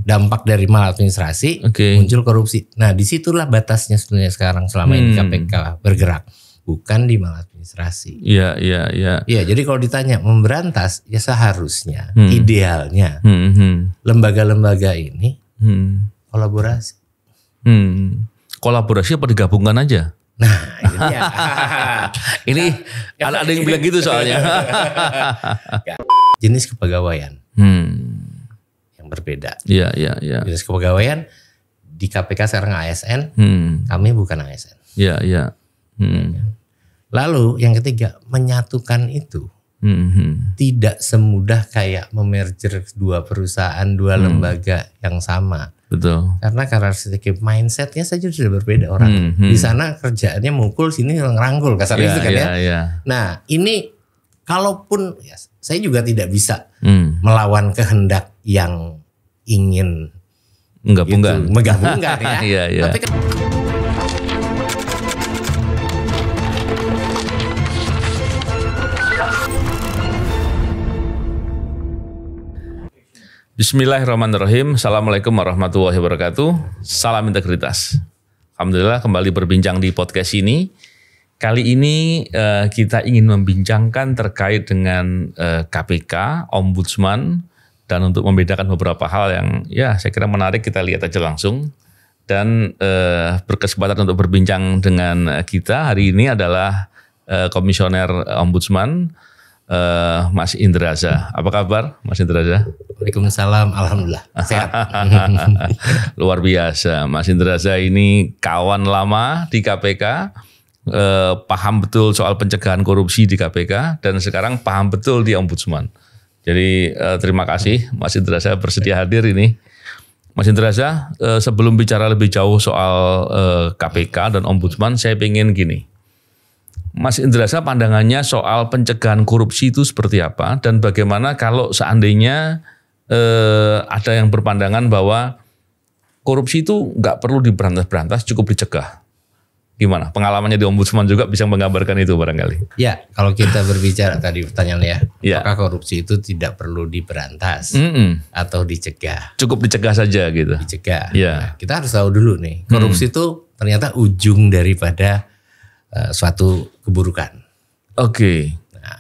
dampak dari maladministrasi muncul korupsi. Nah disitulah batasnya sebenarnya sekarang selama ini KPK bergerak, bukan di maladministrasi. Iya. Iya, jadi kalau ditanya memberantas, ya seharusnya idealnya lembaga-lembaga ini kolaborasi. Kolaborasi apa digabungkan aja? Nah itu dia. Ini ada yang bilang gitu soalnya. Jenis kepegawaian yang berbeda. Iya. Jenis kepegawaian di KPK sekarang ASN, kami bukan ASN. Iya. Lalu yang ketiga, menyatukan itu tidak semudah kayak memerger dua perusahaan, dua lembaga yang sama. Betul. Karena karakteristik mindsetnya saja sudah berbeda orang. Di sana kerjaannya mukul, sini ngerangkul kasarnya itu kan ya. Nah ini kalaupun ya, saya juga tidak bisa melawan kehendak yang ingin menggabungkan ya. Tapi kan Bismillahirrahmanirrahim. Assalamualaikum warahmatullahi wabarakatuh. Salam integritas. Alhamdulillah kembali berbincang di podcast ini. Kali ini kita ingin membincangkan terkait dengan KPK, Ombudsman, dan untuk membedakan beberapa hal yang ya saya kira menarik, kita lihat aja langsung. Dan berkesempatan untuk berbincang dengan kita hari ini adalah Komisioner Ombudsman, Mas Indraza. Apa kabar Mas Indraza? Waalaikumsalam, alhamdulillah sehat. Luar biasa, Mas Indraza ini kawan lama di KPK, paham betul soal pencegahan korupsi di KPK, dan sekarang paham betul di Ombudsman. Jadi terima kasih Mas Indraza bersedia hadir ini. Mas Indraza, sebelum bicara lebih jauh soal KPK dan Ombudsman, saya pengen gini. Mas Indraza pandangannya soal pencegahan korupsi itu seperti apa, dan bagaimana kalau seandainya ada yang berpandangan bahwa korupsi itu nggak perlu diberantas-berantas, cukup dicegah. Gimana? Pengalamannya di Ombudsman juga bisa menggambarkan itu barangkali. Ya, kalau kita berbicara tadi pertanyaannya, apakah korupsi itu tidak perlu diberantas atau dicegah? Cukup dicegah saja gitu. Dicegah. Nah, kita harus tahu dulu nih, korupsi itu ternyata ujung daripada suatu keburukan. Oke. Nah,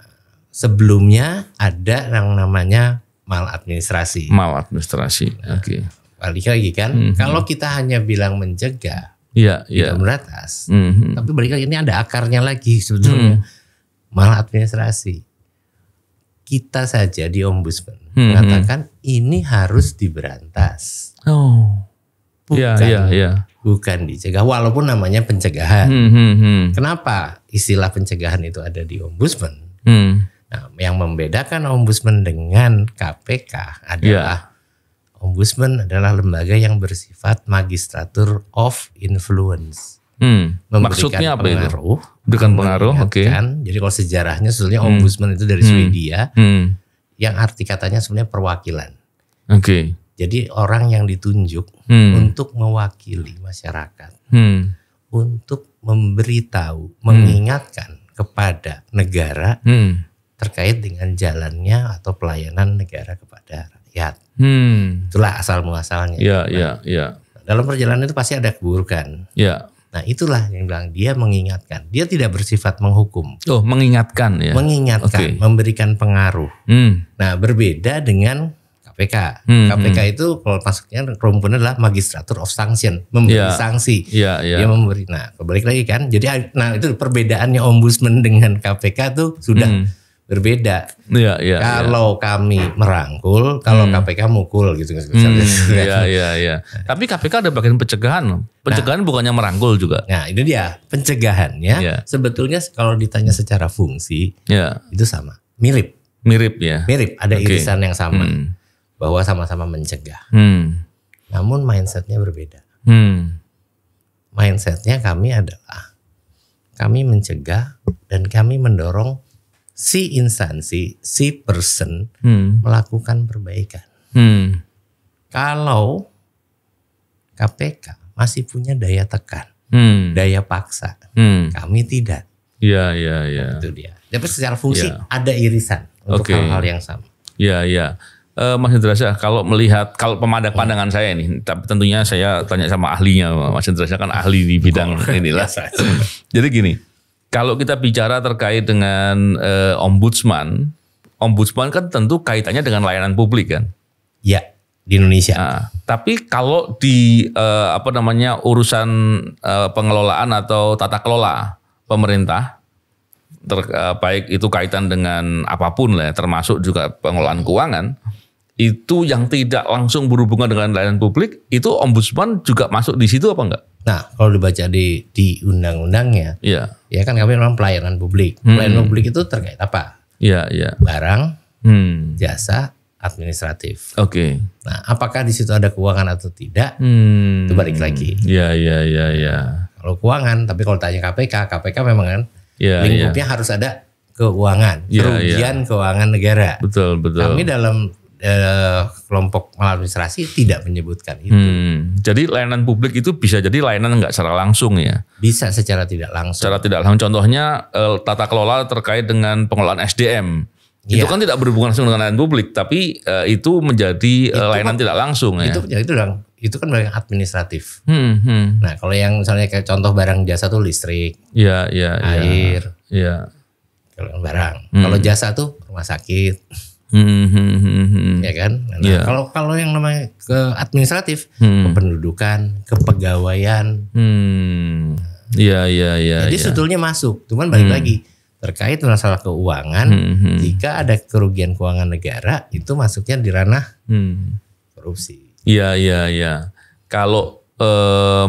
sebelumnya ada yang namanya maladministrasi. Maladministrasi. Nah, oke. Balik lagi kan, kalau kita hanya bilang mencegah, memberantas, tapi balik lagi ini ada akarnya lagi sebetulnya. Maladministrasi. Kita saja di Ombudsman mengatakan ini harus diberantas. Bukan dicegah, walaupun namanya pencegahan. Kenapa istilah pencegahan itu ada di Ombudsman? Nah, yang membedakan Ombudsman dengan KPK adalah Ombudsman adalah lembaga yang bersifat magistratur of influence. Maksudnya apa pengaruh, itu? Berikan pengaruh, oke. Jadi kalau sejarahnya sebenarnya Ombudsman itu dari Swedia, yang arti katanya sebenarnya perwakilan. Oke. Jadi orang yang ditunjuk untuk mewakili masyarakat, untuk memberitahu, mengingatkan kepada negara terkait dengan jalannya atau pelayanan negara kepada rakyat. Itulah asal muasalnya. Dalam perjalanan itu pasti ada keburukan. Nah itulah yang bilang dia mengingatkan. Dia tidak bersifat menghukum. Mengingatkan ya. Mengingatkan, memberikan pengaruh. Nah berbeda dengan KPK. KPK itu kalau masuknya rumpunnya adalah magistratur of sanction, memberi sanksi. Dia memberi. Nah, kembali lagi kan. Jadi itu perbedaannya Ombudsman dengan KPK tuh sudah berbeda. Kalau kami merangkul, kalau KPK mukul gitu. Tapi KPK ada bagian pencegahan. Pencegahan bukannya merangkul juga. Nah, itu dia. Pencegahannya sebetulnya kalau ditanya secara fungsi itu sama. Mirip ya. Mirip, ada irisan yang sama. Bahwa sama-sama mencegah. Namun mindsetnya berbeda. Mindsetnya kami adalah kami mencegah dan kami mendorong si instansi, si person melakukan perbaikan. Kalau KPK masih punya daya tekan, daya paksa, kami tidak. Itu dia. Tapi secara fungsi ada irisan untuk hal-hal yang sama. Mas Indrasyah, kalau pandangan saya ini, tapi tentunya saya tanya sama ahlinya, Mas Indrasyah kan ahli di bidang inilah. Jadi gini, kalau kita bicara terkait dengan ombudsman kan tentu kaitannya dengan layanan publik kan? Ya, di Indonesia. Nah, tapi kalau di urusan pengelolaan atau tata kelola pemerintah, baik itu kaitan dengan apapun lah, termasuk juga pengelolaan keuangan, itu yang tidak langsung berhubungan dengan layanan publik, itu ombudsman juga masuk di situ apa enggak? Nah, kalau dibaca di undang-undangnya, ya kan kami memang pelayanan publik. Pelayanan publik itu terkait apa? Barang, jasa, administratif. Oke. Nah, apakah di situ ada keuangan atau tidak? Itu balik lagi. Iya. Kalau keuangan, tapi kalau tanya KPK memang kan lingkupnya harus ada keuangan, kerugian keuangan negara. Betul. Kami dalam kelompok maladministrasi tidak menyebutkan itu. Jadi layanan publik itu bisa jadi layanan nggak secara langsung ya? Bisa secara tidak langsung. Secara tidak langsung, contohnya tata kelola terkait dengan pengelolaan SDM. Itu kan tidak berhubungan langsung dengan layanan publik, tapi itu menjadi layanan tidak langsung ya? Itu kan barang administratif. Nah, kalau yang misalnya kayak contoh barang jasa tuh listrik, air, kalau barang. Kalau jasa tuh rumah sakit. Ya kan. Nah, kalau yang namanya ke administratif, kependudukan, kepegawaian. Jadi sebetulnya masuk. Cuman balik lagi terkait masalah keuangan, jika ada kerugian keuangan negara itu masuknya di ranah korupsi. Iya. Kalau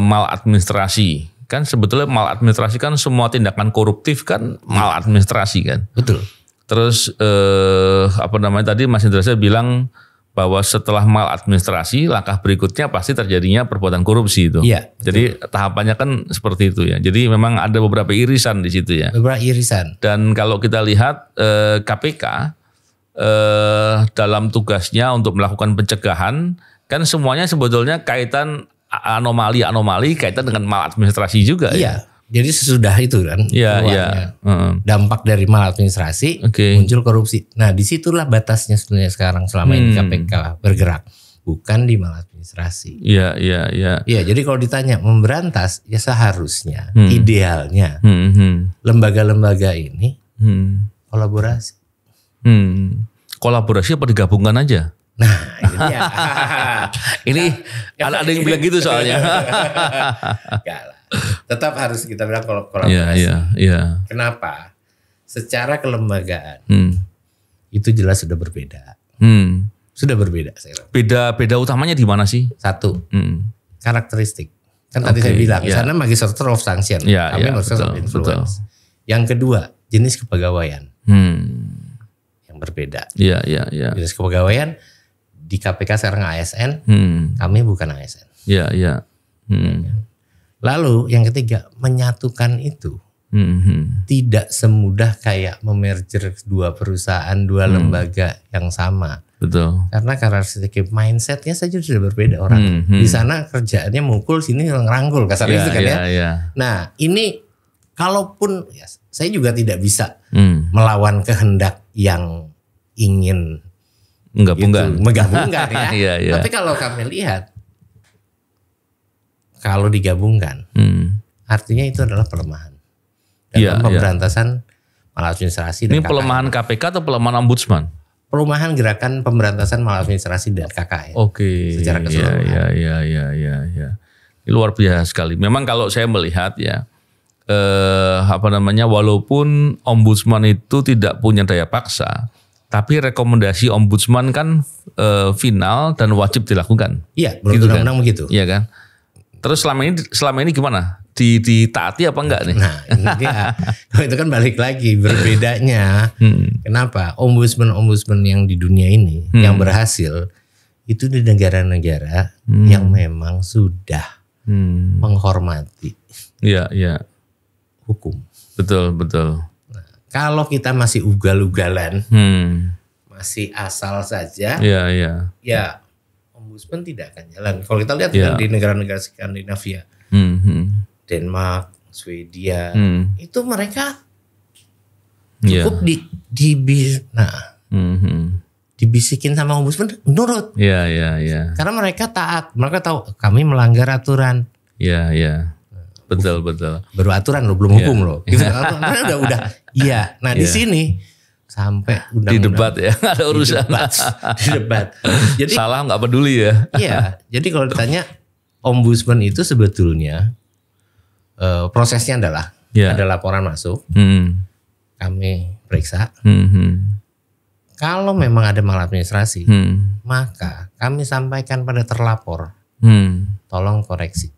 maladministrasi, kan sebetulnya maladministrasi kan semua tindakan koruptif kan maladministrasi kan. Betul. Terus tadi Mas Indrasyah bilang bahwa setelah maladministrasi langkah berikutnya pasti terjadinya perbuatan korupsi itu. Iya. Jadi tahapannya kan seperti itu ya. Jadi memang ada beberapa irisan di situ ya. Beberapa irisan. Dan kalau kita lihat KPK dalam tugasnya untuk melakukan pencegahan kan semuanya sebetulnya kaitan anomali kaitan dengan maladministrasi juga ya. Jadi sesudah itu kan dampak dari maladministrasi muncul korupsi. Nah, disitulah batasnya sebenarnya sekarang selama ini KPK bergerak, bukan di maladministrasi. Iya. Jadi kalau ditanya memberantas, ya seharusnya idealnya lembaga-lembaga ini kolaborasi. Kolaborasi apa digabungkan aja? Nah, ini ya. Ini ada yang bilang gitu soalnya. Enggak lah. Tetap harus kita bilang kolaborasi. Iya. Kenapa? Secara kelembagaan itu jelas sudah berbeda. Sudah berbeda saya kira. Beda utamanya di mana sih? Satu, karakteristik. Kan tadi saya bilang, sana Magistrature of Sanction, kami Magistrature of Influence. Yang kedua, jenis kepegawaian yang berbeda. Iya. Jenis kepegawaian di KPK sekarang ASN, kami bukan ASN. Iya. Lalu yang ketiga, menyatukan itu tidak semudah kayak memerger dua perusahaan, dua lembaga yang sama. Betul. Karena karakteristik mindsetnya saja sudah berbeda orang. Di sana kerjaannya mukul, sini ngerangkul kasarnya itu kan ya. Nah ini kalaupun saya juga tidak bisa melawan kehendak yang ingin menggabungkan ya. Tapi kalau kami lihat, kalau digabungkan, artinya itu adalah pelemahan dalam pemberantasan maladministrasi. Ini pelemahan KPK atau pelemahan ombudsman? Pelemahan gerakan pemberantasan maladministrasi dan KKN. Oke. Secara keseluruhan. Iya. Ini luar biasa sekali. Memang kalau saya melihat ya, walaupun ombudsman itu tidak punya daya paksa, tapi rekomendasi ombudsman kan final dan wajib dilakukan. Iya, menurut undang-undang begitu. Iya kan. Terus selama ini gimana? Ditaati apa enggak nih? Nah, ini dia. Itu kan balik lagi berbedanya. Kenapa? Ombudsman yang di dunia ini yang berhasil itu di negara-negara yang memang sudah menghormati hukum. Betul. Nah, kalau kita masih ugal-ugalan, masih asal saja, ya ombudsman tidak akan jalan. Kalau kita lihat di negara-negara Skandinavia, Denmark, Swedia, itu mereka cukup dibisikin sama ombudsman nurut. Iya. Karena mereka taat, mereka tahu kami melanggar aturan. Iya. Betul. Baru aturan loh, belum hukum loh. Gitu. udah. Iya. Nah, di sini sampai di debat ya, ada urusan. Di debat. Jadi salah nggak peduli ya. Iya. Jadi kalau ditanya ombudsman itu sebetulnya prosesnya adalah ada laporan masuk. Kami periksa. Kalau memang ada maladministrasi, maka kami sampaikan pada terlapor, tolong koreksi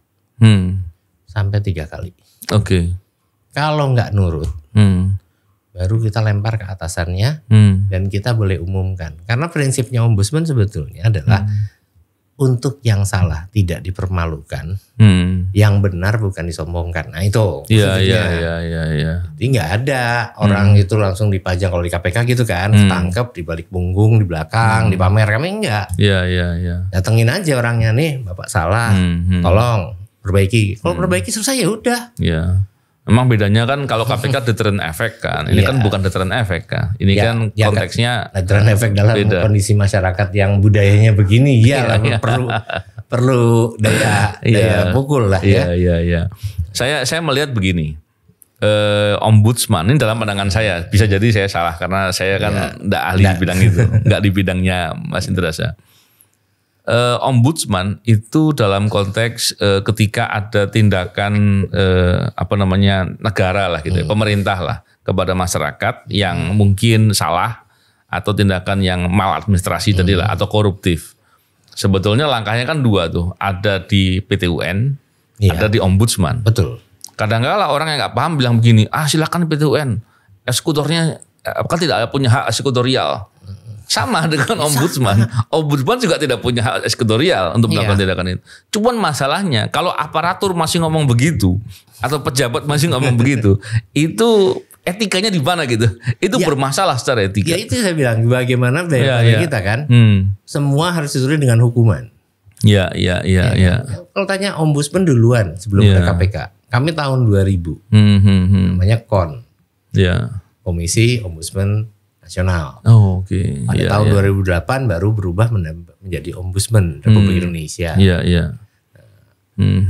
sampai 3 kali. Oke. Kalau nggak nurut, baru kita lempar ke atasannya dan kita boleh umumkan. Karena prinsipnya ombudsman sebetulnya adalah untuk yang salah tidak dipermalukan, yang benar bukan disombongkan. Nah itu. Iya. Jadi nggak ada orang itu langsung dipajang kalau di KPK gitu kan, tangkap di balik punggung, di belakang, dipamer. Kami enggak. Iya. Datengin aja orangnya nih, Bapak salah, tolong perbaiki. Kalau perbaiki selesai ya udah. Iya. Memang bedanya kan kalau KPK deterrent effect kan, ini kan bukan deterrent effect kan. Ini kan konteksnya deterrent effect dalam kondisi masyarakat yang budayanya begini, perlu daya pukul lah ya. Iya. Saya melihat begini, ombudsman ini dalam pandangan saya, bisa jadi saya salah karena saya kan tidak ahli di bidang itu, nggak di bidangnya Mas Indrasa. Ombudsman itu dalam konteks ketika ada tindakan negara lah gitu, pemerintah lah kepada masyarakat yang mungkin salah atau tindakan yang maladministrasi tadi lah atau koruptif. Sebetulnya langkahnya kan 2 tuh, ada di PT UN, ada di ombudsman. Betul. Kadang-kala orang yang nggak paham bilang begini, silakan PT UN, eksekutornya kan tidak punya hak eksekutorial. Sama dengan ombudsman. Ombudsman juga tidak punya hak eksekutorial untuk melakukan tindakan itu. Cuman masalahnya kalau aparatur masih ngomong begitu atau pejabat masih ngomong begitu, itu etikanya di mana gitu? Itu bermasalah secara etika. Ya itu saya bilang bagaimana budaya kita kan. Semua harus ditulis dengan hukuman. Iya. Kalau tanya ombudsman duluan sebelum ke KPK. Kami tahun 2000. Namanya KON. Komisi Ombudsman Nasional. Oh, oke. Pada tahun 2008 baru berubah menjadi Ombudsman Republik Indonesia. Iya.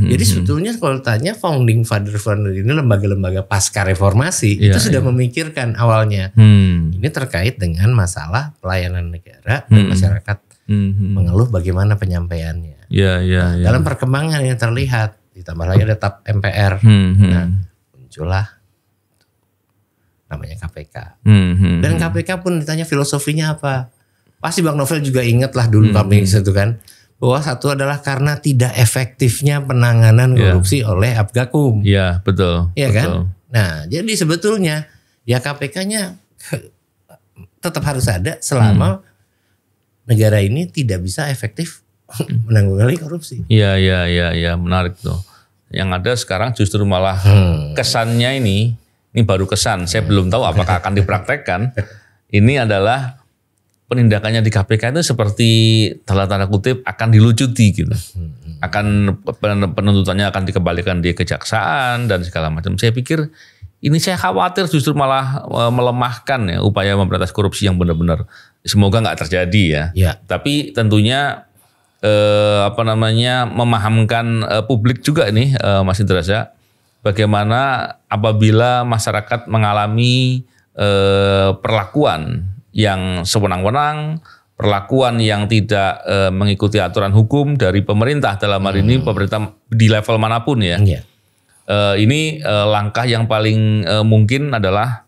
Jadi sebetulnya kalau tanya founding father ini lembaga-lembaga pasca reformasi itu sudah memikirkan awalnya. Ini terkait dengan masalah pelayanan negara dan masyarakat mengeluh bagaimana penyampaiannya. Iya. Dalam perkembangan yang terlihat, ditambah lagi ada TAP MPR, muncullah namanya KPK. Dan KPK pun ditanya filosofinya apa. Pasti Bang Novel juga ingat lah dulu kami itu kan. Bahwa satu adalah karena tidak efektifnya penanganan korupsi oleh Apgakum. Iya, betul. Iya kan? Nah, jadi sebetulnya ya KPK-nya tetap harus ada selama negara ini tidak bisa efektif menanggulangi korupsi. Iya, menarik tuh. Yang ada sekarang justru malah kesannya ini baru kesan, saya belum tahu apakah akan dipraktekkan. Ini adalah penindakannya di KPK itu seperti tanda kutip akan dilucuti gitu. Akan penuntutannya akan dikembalikan di kejaksaan dan segala macam. Saya pikir ini saya khawatir justru malah melemahkan ya upaya memberantas korupsi yang benar-benar. Semoga nggak terjadi ya. Tapi tentunya memahamkan publik juga ini Mas Indrasa. Bagaimana apabila masyarakat mengalami perlakuan yang sewenang-wenang, perlakuan yang tidak mengikuti aturan hukum dari pemerintah dalam hal ini pemerintah di level manapun ya. Ini langkah yang paling mungkin adalah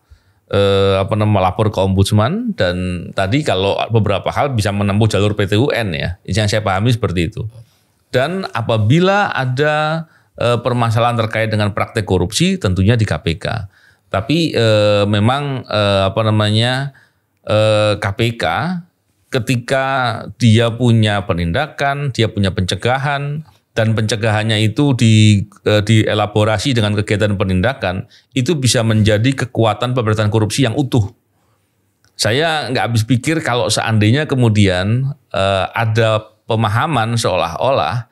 melapor ke ombudsman dan tadi kalau beberapa hal bisa menempuh jalur PT UN ya. Yang saya pahami seperti itu. Dan apabila ada permasalahan terkait dengan praktek korupsi tentunya di KPK. Tapi memang KPK ketika dia punya penindakan, dia punya pencegahan dan pencegahannya itu dielaborasi dengan kegiatan penindakan, itu bisa menjadi kekuatan pemberantasan korupsi yang utuh. Saya nggak habis pikir kalau seandainya kemudian ada pemahaman seolah-olah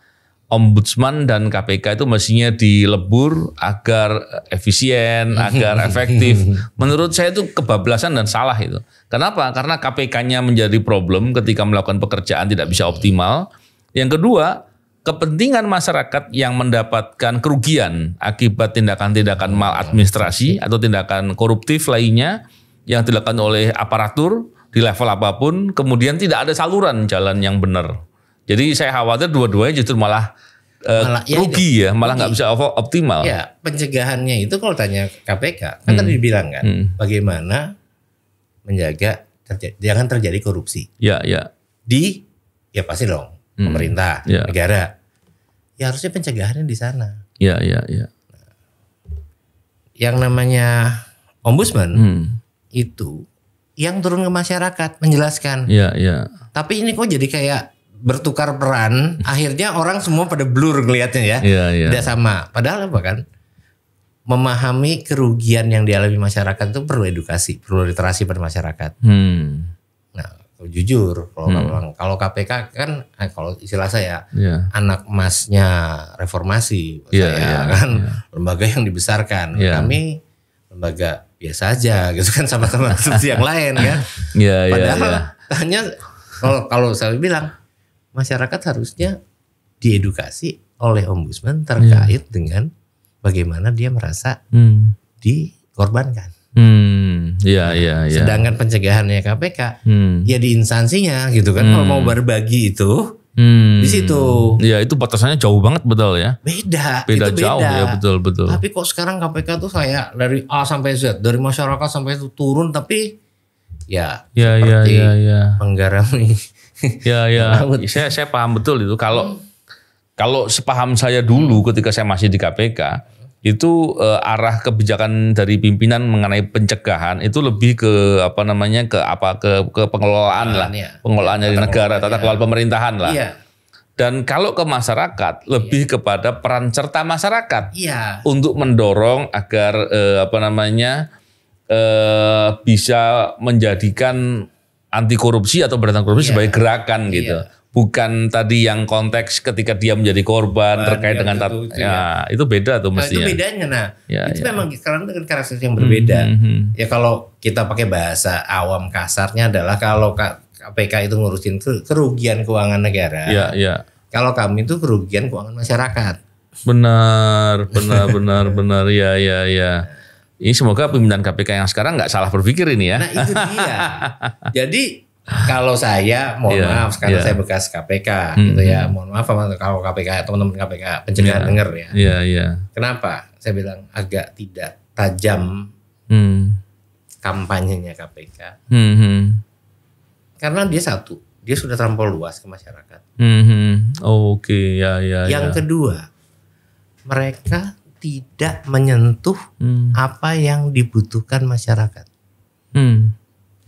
Ombudsman dan KPK itu mestinya dilebur agar efisien, agar efektif. Menurut saya itu kebablasan dan salah itu. Kenapa? Karena KPK-nya menjadi problem ketika melakukan pekerjaan tidak bisa optimal. Yang kedua, kepentingan masyarakat yang mendapatkan kerugian akibat tindakan-tindakan maladministrasi atau tindakan koruptif lainnya yang dilakukan oleh aparatur di level apapun, kemudian tidak ada saluran jalan yang benar. Jadi saya khawatir dua-duanya justru malah rugi malah nggak bisa optimal. Ya, pencegahannya itu kalau tanya KPK, kan tadi dibilang kan, bagaimana menjaga jangan terjadi korupsi. Ya Pasti dong, pemerintah, negara. Ya harusnya pencegahannya di sana. Ya. Yang namanya ombudsman itu yang turun ke masyarakat menjelaskan. Ya. Tapi ini kok jadi kayak bertukar peran, akhirnya orang semua pada blur ngelihatnya ya. Tidak sama. Padahal apa kan? Memahami kerugian yang dialami masyarakat itu perlu edukasi, perlu literasi pada masyarakat. Nah, jujur kalau KPK kan kalau istilah saya anak emasnya reformasi, lembaga yang dibesarkan. Kami lembaga biasa aja gitu kan sama-sama institusi yang lain kan. Padahal hanya kalau saya bilang masyarakat harusnya diedukasi oleh ombudsman terkait dengan bagaimana dia merasa dikorbankan. Sedangkan pencegahannya KPK ya di instansinya gitu kan. Kalau mau berbagi itu di situ. Ya itu batasannya jauh banget betul ya. Beda itu jauh ya betul. Tapi kok sekarang KPK tuh kayak dari A sampai Z, dari masyarakat sampai itu turun, tapi seperti menggarami. Saya paham betul itu. Kalau sepaham saya dulu ketika saya masih di KPK itu arah kebijakan dari pimpinan mengenai pencegahan itu lebih ke ke pengelolaan lah, pengelolaan dari negara, tata kelola pemerintahan lah. Dan kalau ke masyarakat lebih kepada peran serta masyarakat untuk mendorong agar bisa menjadikan anti korupsi atau pemberantasan korupsi sebagai gerakan gitu. Bukan tadi yang konteks ketika dia menjadi korban terkait dengan itu beda tuh mestinya. Itu bedanya. Itu memang sekarang dengan karakter yang berbeda. Ya kalau kita pakai bahasa awam kasarnya adalah kalau KPK itu ngurusin kerugian keuangan negara. Kalau kami itu kerugian keuangan masyarakat. Benar. Ya. Ini semoga pimpinan KPK yang sekarang nggak salah berpikir ini ya. Nah itu dia. Jadi kalau saya, mohon maaf, karena saya bekas KPK gitu ya. Mohon maaf kalau KPK, teman-teman KPK pencegahan denger ya. Kenapa? Saya bilang agak tidak tajam kampanyenya KPK. Karena dia sudah terlampau luas ke masyarakat. Yang kedua, mereka tidak menyentuh apa yang dibutuhkan masyarakat.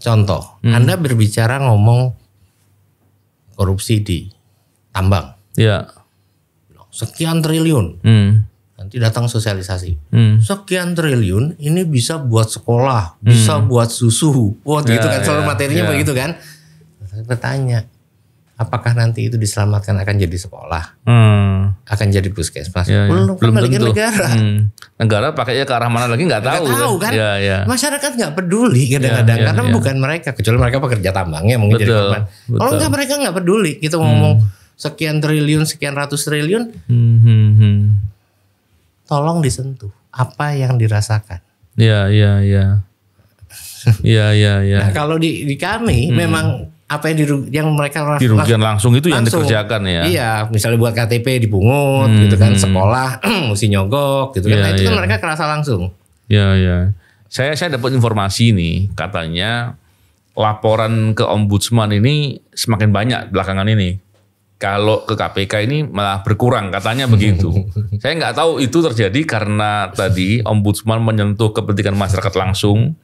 Contoh, Anda berbicara ngomong korupsi di tambang. Sekian triliun. Nanti datang sosialisasi. Sekian triliun ini bisa buat sekolah, bisa buat susu. Gitu kan selalu materinya begitu kan. Saya bertanya, apakah nanti itu diselamatkan akan jadi sekolah? Akan jadi puskesmas? Belum kembali ke negara. Negara pakainya ke arah mana lagi nggak tahu kan? Masyarakat nggak peduli kadang-kadang karena bukan mereka, kecuali mereka pekerja tambangnya mungkin jadi korban. Kalau enggak mereka nggak peduli. Kita ngomong sekian triliun, sekian ratus triliun, tolong disentuh apa yang dirasakan. Nah, kalau di kami memang apa yang mereka dirugikan langsung itu yang dikerjakan ya. Iya, misalnya buat KTP dipungut gitu kan, sekolah mesti nyogok gitu kan. Nah, itu kan mereka kerasa langsung. Saya dapat informasi nih, katanya laporan ke ombudsman ini semakin banyak belakangan ini. Kalau ke KPK ini malah berkurang, katanya begitu. Saya nggak tahu itu terjadi karena tadi ombudsman menyentuh kepentingan masyarakat langsung,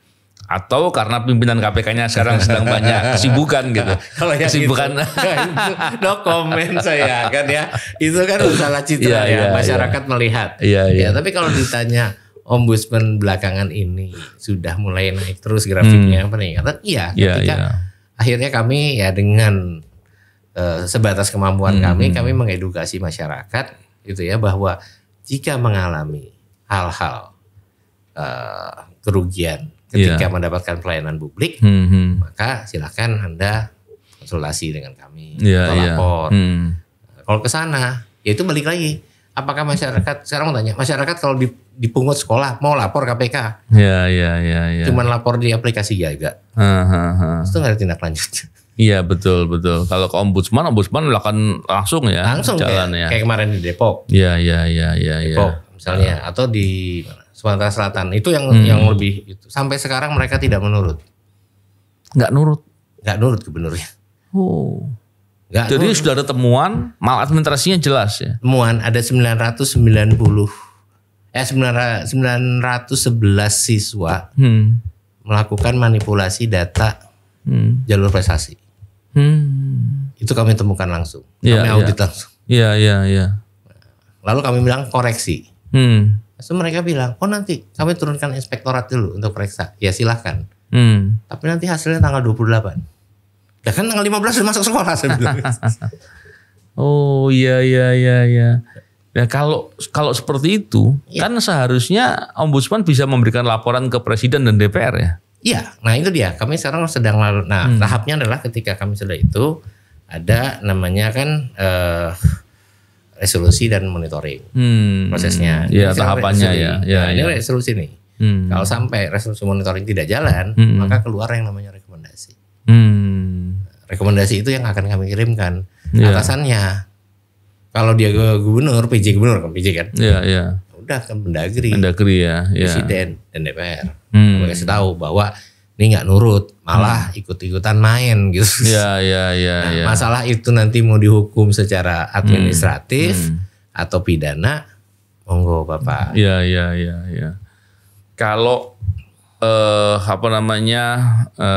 atau karena pimpinan KPK-nya sekarang sedang banyak kesibukan gitu. Kalau kesibukan itu no comment saya kan ya. Itu kan salah citra masyarakat melihat. Tapi kalau ditanya ombudsman belakangan ini sudah mulai naik terus grafiknya peningkatan. Ketika akhirnya kami dengan sebatas kemampuan kami mengedukasi masyarakat gitu ya, bahwa jika mengalami hal-hal kerugian ketika mendapatkan pelayanan publik, maka silakan Anda konsultasi dengan kami atau lapor. Kalau ke sana, ya itu balik lagi. Apakah masyarakat, sekarang mau tanya, masyarakat kalau dipungut sekolah mau lapor KPK? Cuman lapor di aplikasi Jaga. Itu nggak ada tindak lanjut. Iya betul. Kalau ke ombudsman melakukan langsung jalan kayak kemarin di Depok. Iya. Depok misalnya, atau di Sumatera Selatan itu yang lebih itu. Sampai sekarang mereka tidak menurut. Nggak nurut gubernurnya. Jadi sudah ada temuan, maladministrasinya jelas ya. Temuan ada 911 siswa melakukan manipulasi data jalur prestasi. Itu kami temukan langsung. Kami audit langsung. Iya. Lalu kami bilang koreksi. Terus mereka bilang, nanti kami turunkan inspektorat dulu untuk periksa. Ya silahkan. Tapi nanti hasilnya tanggal 28. Ya kan tanggal 15 sudah masuk sekolah sebenarnya. Iya. Ya kalau seperti itu kan seharusnya ombudsman bisa memberikan laporan ke presiden dan DPR ya. Iya, nah itu dia. Kami sekarang sedang tahapnya adalah ketika kami sudah itu ada namanya kan resolusi dan monitoring prosesnya. Iya, tahapannya ini resolusi nih. Kalau sampai resolusi monitoring tidak jalan, maka keluar yang namanya rekomendasi. Rekomendasi itu yang akan kami kirimkan atasannya. Kalau dia ke gubernur, PJ kan? Iya. Udah kan Mendagri ya. Presiden dan DPR. Mereka kasih tahu bahwa ini nggak nurut, malah ikut-ikutan main gitu. Iya. Masalah itu nanti mau dihukum secara administratif atau pidana, monggo Bapak. Iya. Kalau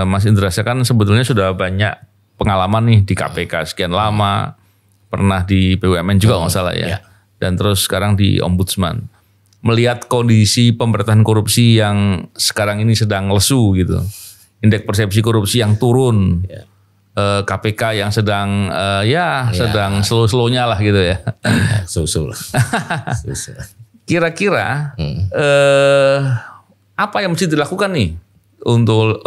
Mas Indra kan sebetulnya sudah banyak pengalaman nih di KPK sekian lama, pernah di BUMN juga nggak salah ya, dan terus sekarang di Ombudsman. Melihat kondisi pemberantasan korupsi yang sekarang ini sedang lesu gitu, indeks persepsi korupsi yang turun, KPK yang sedang sedang slow-slownya lah gitu ya. Susul. Kira-kira apa yang mesti dilakukan nih untuk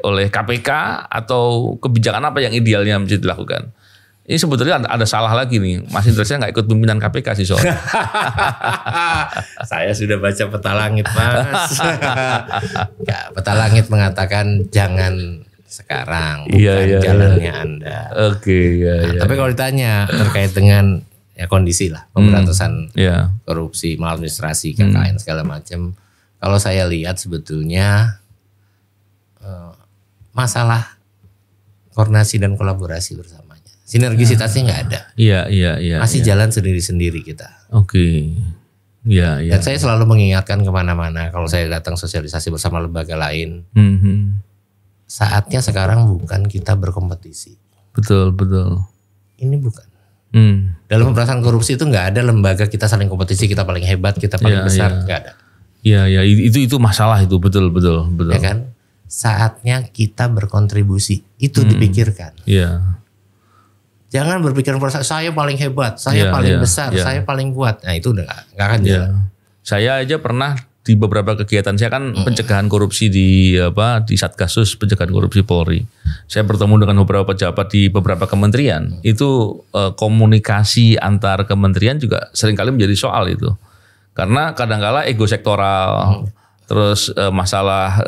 oleh KPK, atau kebijakan apa yang idealnya mesti dilakukan? Ini sebetulnya ada salah lagi nih, Mas Indra nggak ikut pimpinan KPK sih soalnya. Saya sudah baca peta langit Mas. Peta langit mengatakan jangan sekarang, bukan jalannya Anda. Oke. Tapi kalau ditanya terkait dengan kondisi lah pemberantasan korupsi, maladministrasi, KKN segala macam, kalau saya lihat sebetulnya masalah koordinasi dan kolaborasi bersamanya. Sinergisitasnya nggak ada. Iya. Masih jalan sendiri-sendiri kita. Oke. Iya. Dan saya selalu mengingatkan kemana-mana kalau saya datang sosialisasi bersama lembaga lain. Saatnya sekarang bukan kita berkompetisi. Betul. Ini bukan. Dalam pemberantasan korupsi itu nggak ada lembaga kita saling kompetisi, kita paling hebat, kita paling besar, nggak ada. Iya. Itu masalah itu, betul. Ya kan? Saatnya kita berkontribusi, itu dipikirkan. Iya. Jangan berpikir saya paling hebat, saya paling besar, saya paling kuat. Nah itu udah nggak akan jalan. Saya aja pernah di beberapa kegiatan, saya kan pencegahan korupsi di Satgasus Pencegahan Korupsi Polri. Saya bertemu dengan beberapa pejabat di beberapa kementerian. Itu komunikasi antar kementerian juga seringkali menjadi soal itu. Karena kadang-kala ego sektoral, terus masalah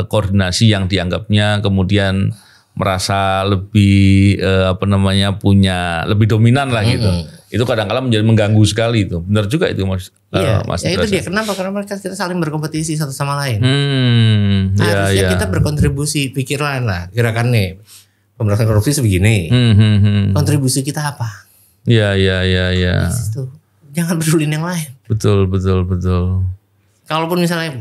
koordinasi yang dianggapnya kemudian merasa lebih punya lebih dominan lah gitu. Itu kadang-kadang menjadi mengganggu sekali itu. Benar juga itu Mas. Mas itu dia kenapa? Karena mereka kita saling berkompetisi satu sama lain. Harusnya kita berkontribusi, pikiran lah. Gerakan nih pemberantasan korupsi sebegini. Kontribusi kita apa? Iya. Jangan peduli yang lain. Betul. Kalaupun misalnya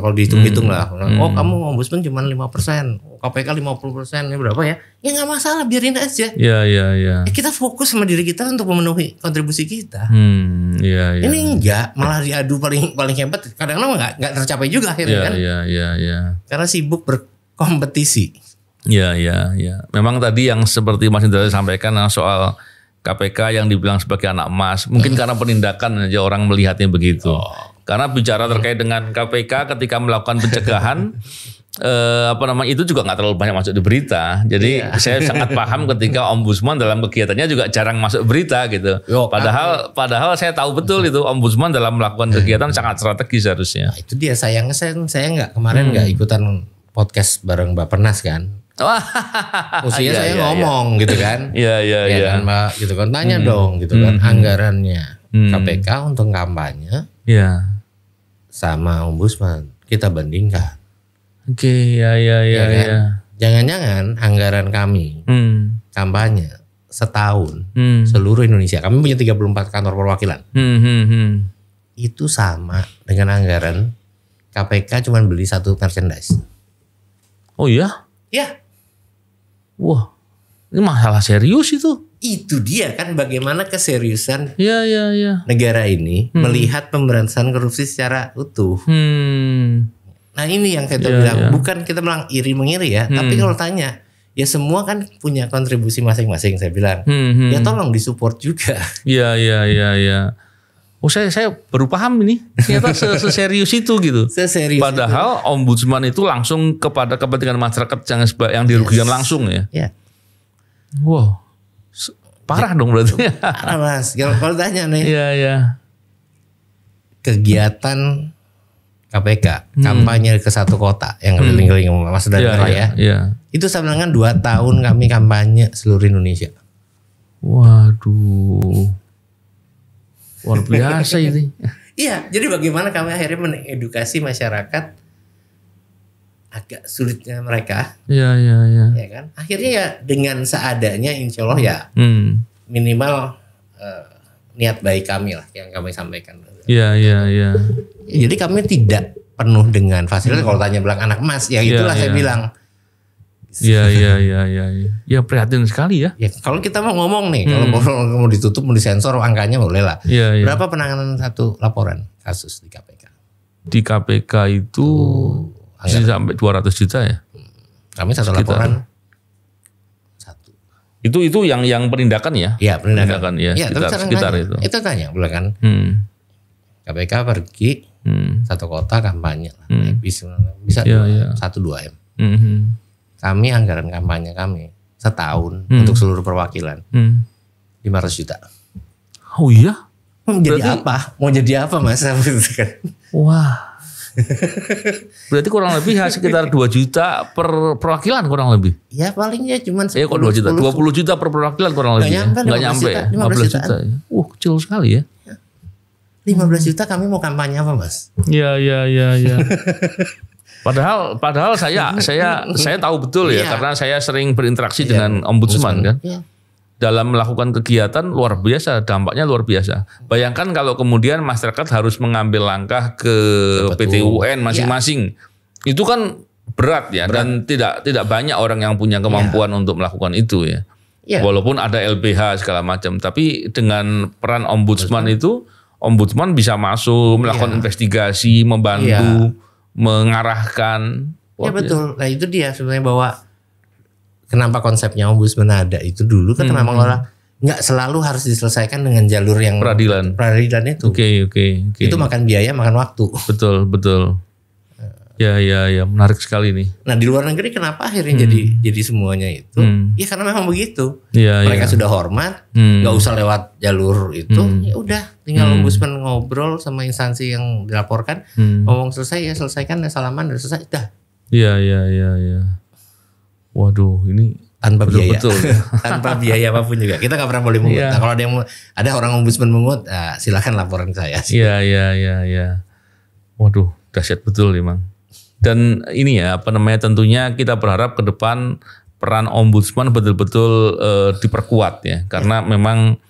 kalau dihitung-hitung lah, kamu ombudsman cuma 5%, KPK 50%, ini berapa ya? Ya nggak masalah, biarin aja. Iya. Kita fokus sama diri kita untuk memenuhi kontribusi kita. Iya. Ini enggak, malah diadu paling hebat. Kadang-kadang nggak tercapai juga akhirnya kan? Iya. Karena sibuk berkompetisi. Ya. Memang tadi yang seperti Mas Indra sampaikan soal KPK yang dibilang sebagai anak emas, mungkin karena penindakan aja orang melihatnya begitu. Karena bicara terkait dengan KPK ketika melakukan pencegahan, itu juga nggak terlalu banyak masuk di berita. Jadi saya sangat paham ketika Ombudsman dalam kegiatannya juga jarang masuk berita gitu. Padahal saya tahu betul itu Ombudsman dalam melakukan kegiatan sangat strategis harusnya. Nah, itu dia sayangnya saya nggak kemarin nggak ikutan podcast bareng Bappenas kan. Usia saya ngomong gitu kan. Iya. Kan, Mbak, gitu kan tanya dong gitu kan anggarannya KPK untuk kampanye sama Ombudsman kita bandingkan. Oke, ya. Kan? Jangan-jangan anggaran kami kampanye setahun seluruh Indonesia. Kami punya 34 kantor perwakilan. Itu sama dengan anggaran KPK cuma beli satu merchandise. Oh iya? Ya. Wah, ini masalah serius itu. Itu dia kan bagaimana keseriusan negara ini melihat pemberantasan korupsi secara utuh. Nah ini yang kita bilang, bukan kita bilang iri mengiri ya, tapi kalau tanya, ya semua kan punya kontribusi masing-masing saya bilang. Ya tolong disupport juga. Iya. Oh saya baru paham ini, ternyata seserius itu gitu. Padahal Ombudsman itu langsung kepada kepentingan masyarakat yang dirugikan langsung ya. Wow, parah dong berarti. Parah Mas, kalau tanya nih. Iya. Kegiatan KPK, kampanye ke satu kota yang keliling-keliling Mas Saudara ya. Itu sama dengan 2 tahun kami kampanye seluruh Indonesia. Waduh. Luar biasa ini. Iya, jadi bagaimana kami akhirnya mengedukasi masyarakat agak sulitnya mereka. Iya. Ya kan? Akhirnya ya dengan seadanya insya Allah ya minimal niat baik kami lah yang kami sampaikan. Iya. Jadi kami tidak penuh dengan fasilitas. Kalau tanya bilang anak emas, ya itulah saya bilang. Iya. Ya prihatin sekali ya. Ya kalau kita mau ngomong nih, kalau mau ditutup, mau disensor angkanya boleh lah. Berapa penanganan satu laporan kasus di KPK? Di KPK itu bisa sampai 200 juta ya. Kami satu laporan satu. Itu yang penindakan ya? Iya penindakan. Ya, sekitar itu. Itu tanya kan. KPK pergi satu kota kampanye lah. Bisa 1-2 M. Kami anggaran kampanye kami setahun untuk seluruh perwakilan 500 juta. Oh iya? Mau jadi apa Mas? Wah. Berarti kurang lebih sekitar 2 juta per perwakilan kurang lebih. Ya palingnya cuma 10, kok 2 juta. 20 juta per perwakilan kurang lebih. Enggak nyampe ya. 15 juta. Kecil sekali ya. 15 juta kami mau kampanye apa Mas? Iya. Padahal saya tahu betul ya karena saya sering berinteraksi dengan Ombudsman kan. Dalam melakukan kegiatan luar biasa, dampaknya luar biasa. Bayangkan kalau kemudian masyarakat harus mengambil langkah ke PT UN masing-masing. Itu kan berat ya dan tidak banyak orang yang punya kemampuan untuk melakukan itu ya. Walaupun ada LBH segala macam, tapi dengan peran Ombudsman itu Ombudsman bisa masuk melakukan investigasi, membantu mengarahkan. Ya betul. Nah itu dia sebenarnya bahwa kenapa konsepnya Ombudsman ada itu dulu kan memang orang nggak selalu harus diselesaikan dengan jalur yang peradilan itu. Oke. Itu makan biaya, makan waktu. Betul. Ya, menarik sekali nih. Nah di luar negeri kenapa akhirnya jadi semuanya itu? Ya karena memang begitu. Mereka sudah hormat, nggak usah lewat jalur itu. Ya udah, tinggal Ombudsman ngobrol sama instansi yang dilaporkan, ngomong selesai ya selesaikan, ya salaman, udah selesai, dah. Iya. Waduh, ini tanpa biaya, betul. Tanpa biaya apapun juga. Kita nggak pernah boleh mengut. Nah, kalau ada orang Ombudsman mengut, silakan laporan ke saya. Iya. Waduh, dahsyat betul memang. Dan ini ya tentunya kita berharap ke depan peran Ombudsman betul-betul diperkuat ya karena memang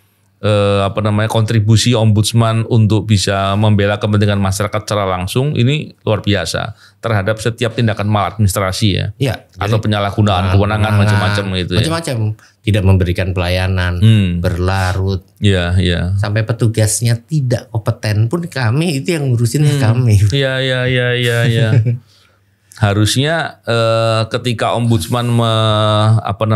kontribusi Ombudsman untuk bisa membela kepentingan masyarakat secara langsung ini luar biasa terhadap setiap tindakan maladministrasi ya atau penyalahgunaan kewenangan macam-macam gitu macam-macam. Tidak memberikan pelayanan berlarut sampai petugasnya tidak kompeten pun kami itu yang ngurusin kami. Iya. harusnya ketika ombudsman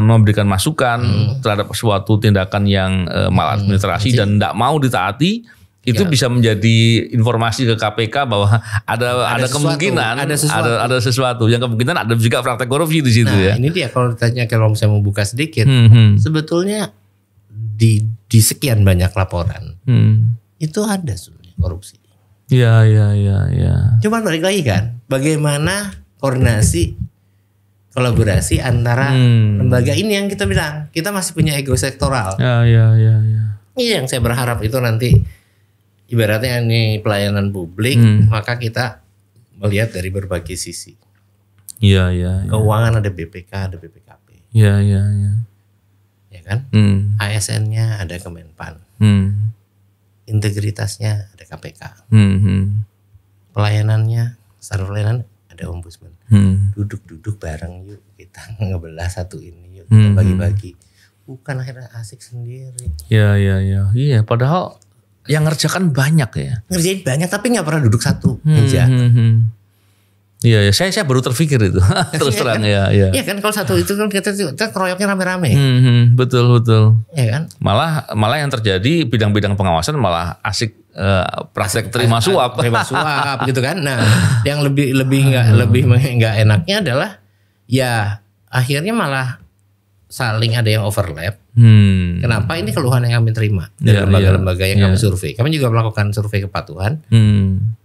memberikan masukan terhadap suatu tindakan yang maladministrasi dan tidak mau ditaati, itu bisa menjadi informasi ke KPK bahwa ada kemungkinan ada sesuatu yang kemungkinan ada juga praktek korupsi di situ. Nah, ini dia kalau ditanya, kalau saya mau buka sedikit, sebetulnya di sekian banyak laporan itu ada sebenarnya korupsi. Iya. Cuma balik lagi kan, bagaimana koordinasi, kolaborasi antara lembaga ini yang kita bilang kita masih punya ego sektoral. Iya. Ini yang saya berharap itu nanti ibaratnya ini pelayanan publik, maka kita melihat dari berbagai sisi. Iya. Keuangan ada BPK, ada BPKP. Iya. Ya kan? ASN-nya ada Kemenpan. Integritasnya ada KPK. Pelayanannya, standar pelayanan ada ombudsman. Duduk-duduk bareng yuk, kita ngebelah satu ini yuk, kita bagi-bagi. Bukan akhirnya asik sendiri. Iya, padahal yang ngerjakan banyak ya. Ngerjain banyak tapi nggak pernah duduk satu meja. Iya, saya baru terpikir itu. Terus terang ya. Iya kan, kalau satu itu kan kita keroyoknya rame-rame. Betul. Iya kan? Malah yang terjadi bidang-bidang pengawasan malah asik praktek terima suap gitu kan. Nah, yang lebih nggak enaknya adalah ya akhirnya malah saling ada yang overlap. Kenapa? Ini keluhan yang kami terima dari lembaga-lembaga yang kami survei. Kami juga melakukan survei kepatuhan.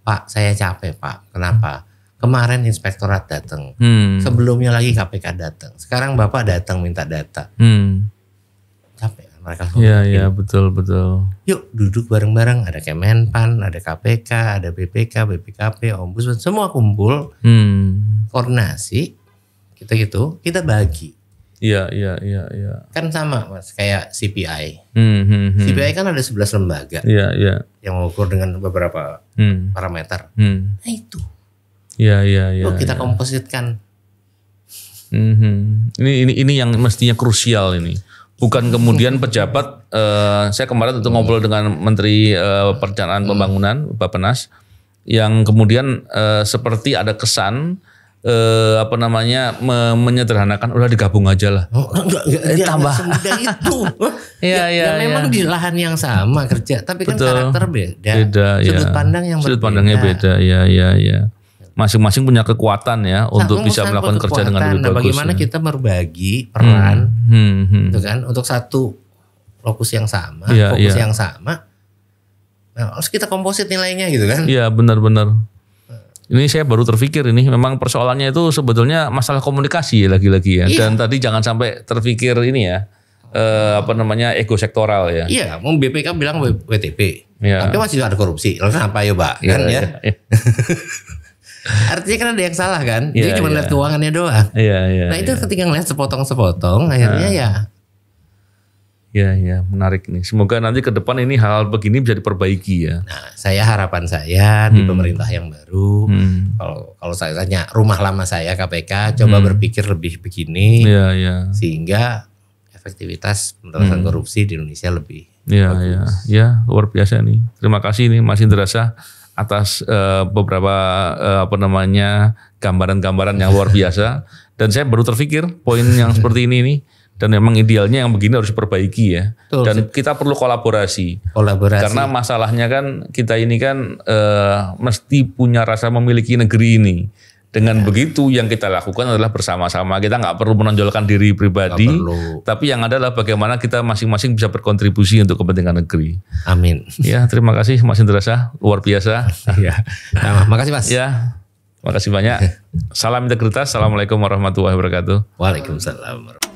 Pak, saya capek Pak. Kenapa? Kemarin inspektorat datang, sebelumnya lagi KPK datang. Sekarang Bapak datang minta data. Capek kan mereka. Iya, betul. Yuk duduk bareng-bareng. Ada Kemenpan, ada KPK, ada BPK, BPKP, Ombudsman, semua kumpul. Koordinasi, kita bagi. Iya. Kan sama Mas, kayak CPI. CPI kan ada 11 lembaga. Iya. Yang mengukur dengan beberapa parameter. Nah itu. Iya. Yuk kita kompositkan. Ini yang mestinya krusial ini. Bukan kemudian pejabat. Saya kemarin itu ngobrol dengan Menteri Perencanaan Pembangunan Bappenas, yang kemudian seperti ada kesan menyederhanakan, udah digabung aja lah. Enggak tambah semudah itu. Memang di lahan yang sama kerja, tapi kan karakter beda. Sudut pandang yang berbeda. Sudut pandangnya beda. Iya. Masing-masing punya kekuatan ya untuk bisa melakukan kerja dengan lebih bagus. Bagaimana kita berbagi peran, gitu kan, untuk satu fokus yang sama, yang sama. Nah, harus kita komposit nilainya gitu kan? Iya, benar-benar. Ini saya baru terpikir ini memang persoalannya itu sebetulnya masalah komunikasi lagi-lagi ya. Dan tadi jangan sampai terpikir ini ya, ego sektoral ya. Iya, BPK bilang WTP, tapi masih ada korupsi. Lalu kenapa ya Pak? Kan ya. Artinya kan ada yang salah kan? Jadi cuma lihat keuangannya doang. Nah itu ketika ngeliat sepotong-sepotong, akhirnya Ya, menarik nih. Semoga nanti ke depan ini hal begini bisa diperbaiki ya. Nah, harapan saya di pemerintah yang baru, kalau saya tanya rumah lama saya KPK, coba berpikir lebih begini, sehingga efektivitas pemberantasan korupsi di Indonesia lebih bagus. Ya, luar biasa nih. Terima kasih nih Mas Indra Shah atas beberapa gambaran-gambaran yang luar biasa. Dan saya baru terpikir poin yang seperti ini nih. Dan memang idealnya yang begini harus diperbaiki ya. Betul. Dan kita perlu kolaborasi. Karena masalahnya kan kita ini kan mesti punya rasa memiliki negeri ini. Dengan begitu yang kita lakukan adalah bersama-sama. Kita nggak perlu menonjolkan diri pribadi, tapi yang adalah bagaimana kita masing-masing bisa berkontribusi untuk kepentingan negeri. Amin. Ya, terima kasih Mas Indra Shah, luar biasa. Ya, makasih Mas. Ya, makasih banyak. Salam integritas. Assalamualaikum warahmatullahi wabarakatuh. Waalaikumsalam.